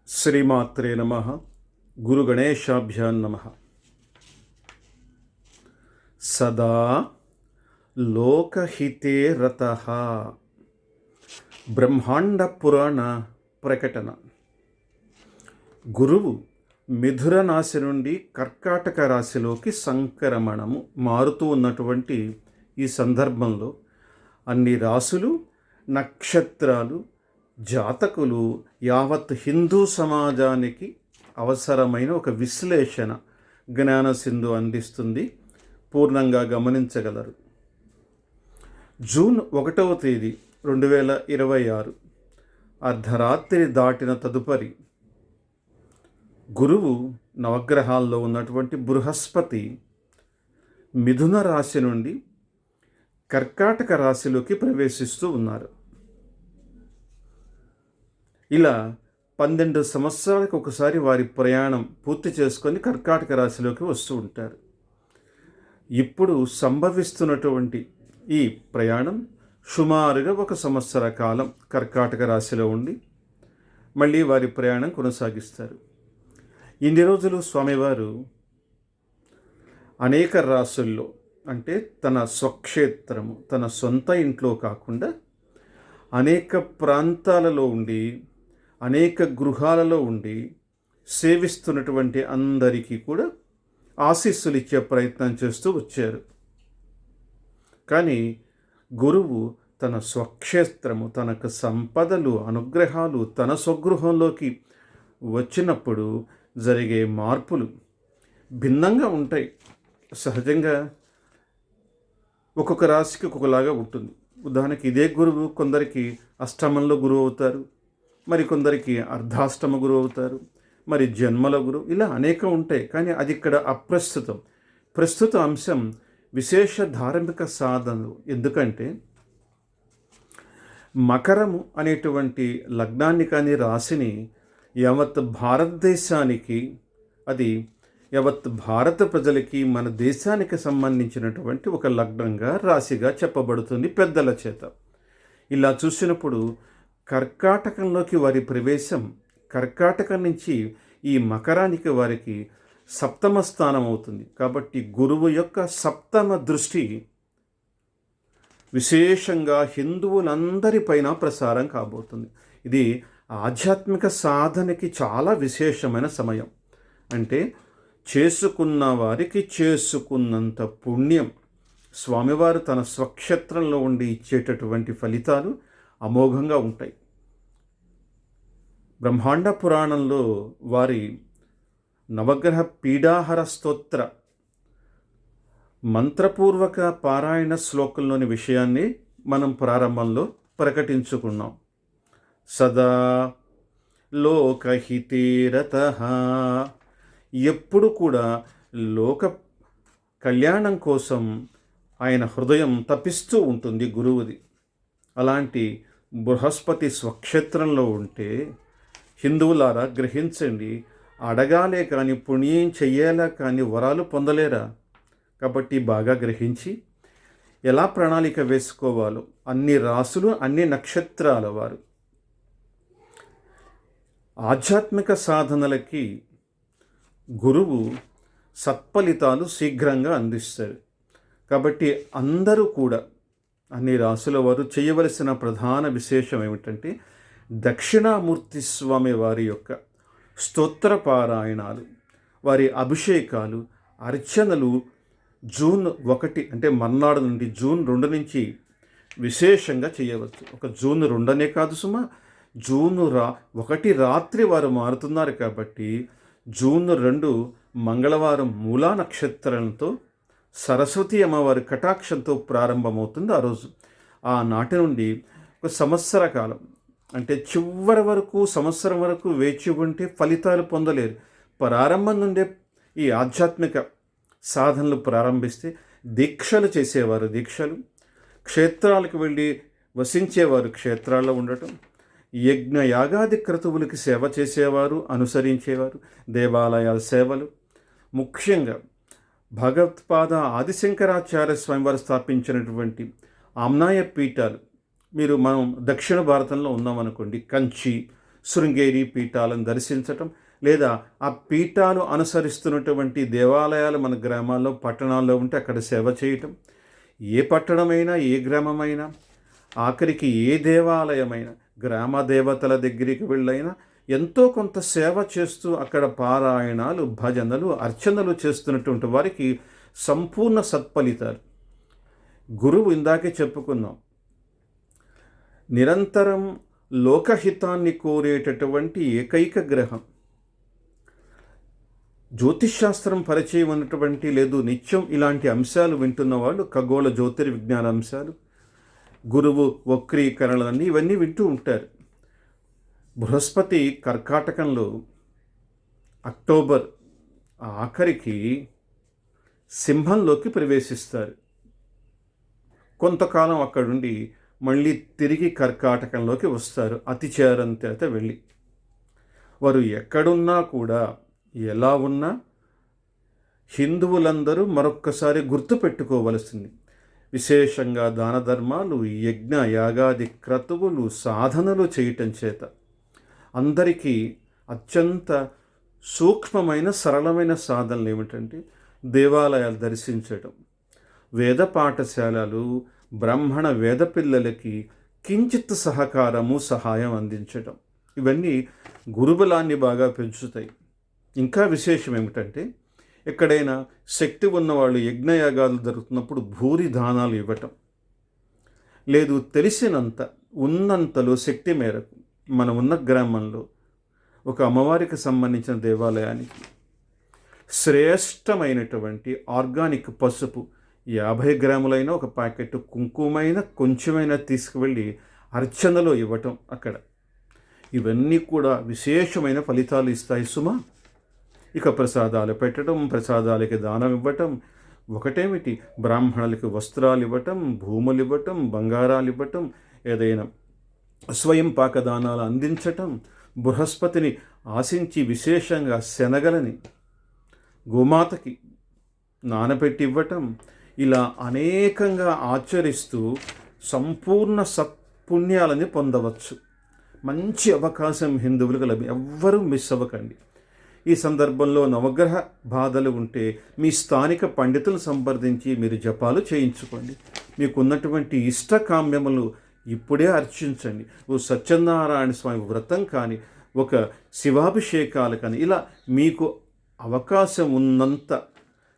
శ్రీమాత్రే నమ. గురు గణేశాభ్యాం నమ. సదా లోకహితే రతః. బ్రహ్మాండ పురాణ ప్రకటన. గురువు మిథున రాశి నుండి కర్కాటక రాశిలోకి సంక్రమణము మారుతూ ఉన్నటువంటి ఈ సందర్భంలో అన్ని రాశులు, నక్షత్రాలు, జాతకులు, యావత్ హిందూ సమాజానికి అవసరమైన ఒక విశ్లేషణ జ్ఞానసింధు అందిస్తుంది. పూర్ణంగా గమనించగలరు. జూన్ 1వ తేదీ 2026 అర్ధరాత్రి దాటిన తదుపరి గురువు నవగ్రహాల్లో ఉన్నటువంటి బృహస్పతి మిథున రాశి నుండి కర్కాటక రాశిలోకి ప్రవేశిస్తూ ఉన్నారు. ఇలా 12 సంవత్సరాలకు ఒకసారి వారి ప్రయాణం పూర్తి చేసుకొని కర్కాటక రాశిలోకి వస్తూ ఉంటారు. ఇప్పుడు సంభవిస్తున్నటువంటి ఈ ప్రయాణం సుమారుగా 1 సంవత్సర కాలం కర్కాటక రాశిలో ఉండి మళ్ళీ వారి ప్రయాణం కొనసాగిస్తారు. ఇన్ని రోజులు స్వామివారు అనేక రాశుల్లో, అంటే తన స్వక్షేత్రము, తన సొంత ఇంట్లో కాకుండా అనేక ప్రాంతాలలో ఉండి, అనేక గృహాలలో ఉండి సేవిస్తున్నటువంటి అందరికీ కూడా ఆశీస్సులు ఇచ్చే ప్రయత్నం చేస్తూ వచ్చారు. కానీ గురువు తన స్వక్షేత్రము, తనకు సంపదలు, అనుగ్రహాలు తన స్వగృహంలోకి వచ్చినప్పుడు జరిగే మార్పులు భిన్నంగా ఉంటాయి. సహజంగా ఒక్కొక్క రాశికి ఒక్కొక్కలాగా ఉంటుంది. ఉదాహరణకి ఇదే గురువు కొందరికి అష్టమంలో గురువు అవుతారు, మరి కొందరికి అర్ధాష్టమ గురువు అవుతారు, మరి జన్మల గురువు, ఇలా అనేకం ఉంటాయి. కానీ అది ఇక్కడ అప్రస్తుతం. ప్రస్తుత అంశం విశేష ధార్మిక సాధనలు. ఎందుకంటే మకరము అనేటువంటి లగ్నాన్ని కానీ రాశిని యావత్ భారతదేశానికి, అది యావత్ భారత ప్రజలకి, మన దేశానికి సంబంధించినటువంటి ఒక లగ్నంగా, రాశిగా చెప్పబడుతుంది పెద్దల చేత. ఇలా చూసినప్పుడు కర్కాటకంలోకి వారి ప్రవేశం, కర్కాటకం నుంచి ఈ మకరానికి వారికి సప్తమ స్థానం అవుతుంది. కాబట్టి గురువు యొక్క సప్తమ దృష్టి విశేషంగా హిందువులందరిపైన ప్రసారం కాబోతుంది. ఇది ఆధ్యాత్మిక సాధనకి చాలా విశేషమైన సమయం. అంటే చేసుకున్న వారికి చేసుకున్నంత పుణ్యం స్వామివారు తన స్వక్షేత్రంలో ఉండి ఇచ్చేటటువంటి ఫలితాలు అమోఘంగా ఉంటాయి. బ్రహ్మాండ పురాణంలో వారి నవగ్రహ పీడాహర స్తోత్ర మంత్రపూర్వక పారాయణ శ్లోకంలోని విషయాన్ని మనం ప్రారంభంలో ప్రకటించుకున్నాం. సదా లోకహితేరతః. ఎప్పుడు కూడా లోక కళ్యాణం కోసం ఆయన హృదయం తపిస్తూ ఉంటుంది గురువుది. అలాంటి బృహస్పతి స్వక్షేత్రంలో ఉంటే హిందువులారా గ్రహించండి, అడగాలే కానీ పుణ్యం చెయ్యాలా కానీ వరాలు పొందలేరా? కాబట్టి బాగా గ్రహించి ఎలా ప్రణాళిక వేసుకోవాలో అన్ని రాసులు, అన్ని నక్షత్రాల వారు ఆధ్యాత్మిక సాధనలకి గురువు సత్ఫలితాలు శీఘ్రంగా అందిస్తారు. కాబట్టి అందరూ కూడా, అన్ని రాసుల వారు చేయవలసిన ప్రధాన విశేషం ఏమిటంటే దక్షిణామూర్తి స్వామి వారి యొక్క స్తోత్ర పారాయణాలు, వారి అభిషేకాలు, అర్చనలు జూన్ 1 అంటే మర్నాడు నుండి జూన్ 2 నుంచి విశేషంగా చేయవచ్చు. ఒక జూన్ 2 అనే కాదు సుమా, జూన్ 1 రాత్రి వారు మారుతున్నారు. కాబట్టి జూన్ 2 మంగళవారం మూలా నక్షత్రంతో సరస్వతి అమ్మవారి కటాక్షంతో ప్రారంభమవుతుంది. ఆ రోజు, ఆనాటి నుండి ఒక సంవత్సర కాలం, అంటే చివరి వరకు, సంవత్సరం వరకు వేచి ఉంటే ఫలితాలు పొందలేరు. ప్రారంభం నుండే ఈ ఆధ్యాత్మిక సాధనలు ప్రారంభిస్తే దీక్షలు చేసేవారు దీక్షలు, క్షేత్రాలకు వెళ్ళి వసించేవారు క్షేత్రాల్లో ఉండటం, యజ్ఞ యాగాది క్రతువులకి సేవ చేసేవారు, అనుసరించేవారు, దేవాలయాల సేవలు, ముఖ్యంగా భగవత్పాద ఆదిశంకరాచార్య స్వామివారు స్థాపించినటువంటి ఆమ్నాయ పీఠాలు. మనం దక్షిణ భారతంలో ఉన్నామనుకోండి, కంచి, శృంగేరి పీఠాలను దర్శించటం, లేదా ఆ పీఠాలు అనుసరిస్తున్నటువంటి దేవాలయాలు మన గ్రామాల్లో పట్టణాల్లో ఉంటే అక్కడ సేవ చేయటం. ఏ పట్టణమైనా ఏ గ్రామమైనా ఆఖరికి ఏ దేవాలయమైనా గ్రామ దేవతల దగ్గరికి వెళ్ళైనా ఎంతో కొంత సేవ చేస్తూ అక్కడ పారాయణాలు, భజనలు, అర్చనలు చేస్తున్నటువంటి వారికి సంపూర్ణ సత్ఫలితాలు. గురువు ఇందాకే చెప్పుకున్నాం, నిరంతరం లోకహితాన్ని కోరేటటువంటి ఏకైక గ్రహం. జ్యోతిష్శాస్త్రం పరిచయం ఉన్నటువంటి లేదు నిత్యం ఇలాంటి అంశాలు వింటున్న వాళ్ళు, ఖగోళ జ్యోతిర్విజ్ఞాన అంశాలు, గురువు వక్రీకరణలన్నీ ఇవన్నీ వింటూ ఉంటారు. బృహస్పతి కర్కాటకంలో అక్టోబర్ ఆఖరికి సింహంలోకి ప్రవేశిస్తారు. కొంతకాలం అక్కడుండి మళ్ళీ తిరిగి కర్కాటకంలోకి వస్తారు అతిచారం చేత వెళ్ళి. వారు ఎక్కడున్నా కూడా ఎలా ఉన్నా హిందువులందరూ మరొక్కసారి గుర్తుపెట్టుకోవలసింది, విశేషంగా దాన ధర్మాలు, యజ్ఞ యాగాది క్రతువులు, సాధనలు చేయటం చేత అందరికీ అత్యంత సూక్ష్మమైన సరళమైన సాధనలు ఏమిటంటే దేవాలయాలు దర్శించటం, వేద పాఠశాలలు, బ్రాహ్మణ వేద పిల్లలకి కించిత్ సహకారము, సహాయం అందించటం, ఇవన్నీ గురుబలాన్ని బాగా పెంచుతాయి. ఇంకా విశేషం ఏమిటంటే ఎక్కడైనా శక్తి ఉన్నవాళ్ళు యజ్ఞయాగాలు జరుగుతున్నప్పుడు భూరి దానాలు ఇవ్వటం, లేదు తెలిసినంత ఉన్నంతలో శక్తి మేరకు మనం ఉన్న గ్రామంలో ఒక అమ్మవారికి సంబంధించిన దేవాలయానికి శ్రేష్టమైనటువంటి ఆర్గానిక్ పసుపు 50 గ్రాములైన ఒక ప్యాకెట్, కుంకుమైనా కొంచెమైనా తీసుకువెళ్ళి అర్చనలో ఇవ్వటం అక్కడ, ఇవన్నీ కూడా విశేషమైన ఫలితాలు ఇస్తాయి సుమా. ఇక ప్రసాదాలు పెట్టడం, ప్రసాదాలకి దానం ఇవ్వటం, ఒకటేమిటి బ్రాహ్మణులకి వస్త్రాలు ఇవ్వటం, భూములు ఇవ్వటం, బంగారాలు ఇవ్వటం, ఏదైనా స్వయం పాకదానాలు అందించటం, బృహస్పతిని ఆశించి విశేషంగా శనగలని గోమాతకి నానబెట్టి ఇవ్వటం, ఇలా అనేకంగా ఆచరిస్తూ సంపూర్ణ సత్పుణ్యాలని పొందవచ్చు. మంచి అవకాశం హిందువులకు ఎవ్వరూ మిస్ అవ్వకండి. ఈ సందర్భంలో నవగ్రహ బాధలు ఉంటే మీ స్థానిక పండితులను సంప్రదించి మీరు జపాలు చేయించుకోండి. మీకున్నటువంటి ఇష్టకామ్యములు ఇప్పుడే అర్చించండి. ఓ సత్యనారాయణ స్వామి వ్రతం కానీ, ఒక శివాభిషేకాలు కానీ, ఇలా మీకు అవకాశం ఉన్నంత,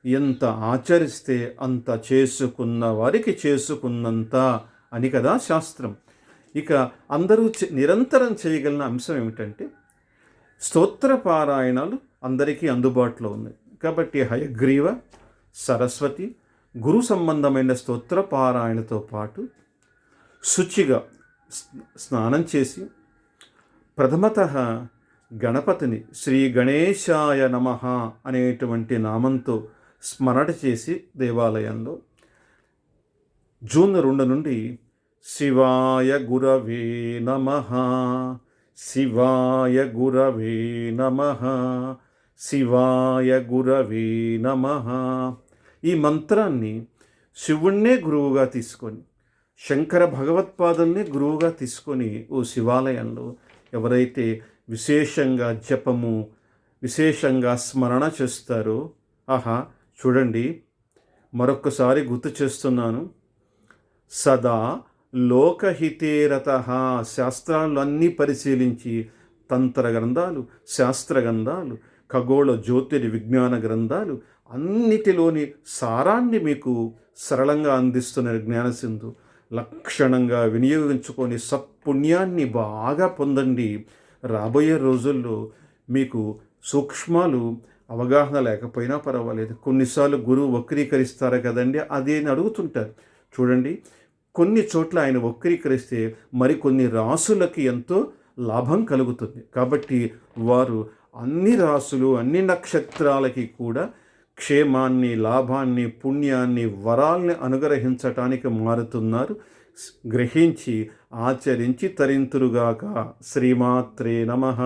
ఎంత ఆచరిస్తే అంత చేసుకున్న వారికి చేసుకున్నంత అని కదా శాస్త్రం. ఇక అందరూ నిరంతరం చేయగలిగిన అంశం ఏమిటంటే స్తోత్ర పారాయణాలు అందరికీ అందుబాటులో ఉన్నాయి కాబట్టి హయగ్రీవ, సరస్వతి, గురు సంబంధమైన స్తోత్ర పారాయణతో పాటు శుచిగా స్నానం చేసి ప్రథమతః గణపతిని శ్రీ గణేశాయ నమః అనేటువంటి నామంతో స్మరణ చేసి దేవాలయంలో జూన్ 2 నుండి శివాయ గురవే నమః, శివాయ గురవే నమః, శివాయ గురవే నమః, ఈ మంత్రాన్ని శివుణ్ణే గురువుగా తీసుకొని, శంకర భగవత్పాదుల్ని గురువుగా తీసుకొని ఓ శివాలయంలో ఎవరైతే విశేషంగా జపము, విశేషంగా స్మరణ చేస్తారో, ఆహా చూడండి, మరొక్కసారి గుర్తు చేస్తున్నాను, సదా లోకహితేరతః, శాస్త్రాలు అన్నీ పరిశీలించి తంత్ర గ్రంథాలు, శాస్త్ర గ్రంథాలు, ఖగోళ జ్యోతిర్విజ్ఞాన గ్రంథాలు అన్నిటిలోని సారాన్ని మీకు సరళంగా అందిస్తున్న జ్ఞానసింధు లక్షణంగా వినియోగించుకొని సత్పుణ్యాన్ని బాగా పొందండి. రాబోయే రోజుల్లో మీకు సూక్ష్మాలు అవగాహన లేకపోయినా పర్వాలేదు, కొన్నిసార్లు గురువు వక్రీకరిస్తారు కదండి, అదేని అడుగుతుంటారు. చూడండి, కొన్ని చోట్ల ఆయన వక్రీకరిస్తే మరికొన్ని రాసులకి ఎంతో లాభం కలుగుతుంది. కాబట్టి వారు అన్ని రాసులు, అన్ని నక్షత్రాలకి కూడా క్షేమాన్ని, లాభాన్ని, పుణ్యాన్ని, వరాల్ని అనుగ్రహించటానికి మారుతున్నారు. గ్రహించి ఆచరించి తరింతురుగాక. శ్రీమాత్రే నమః.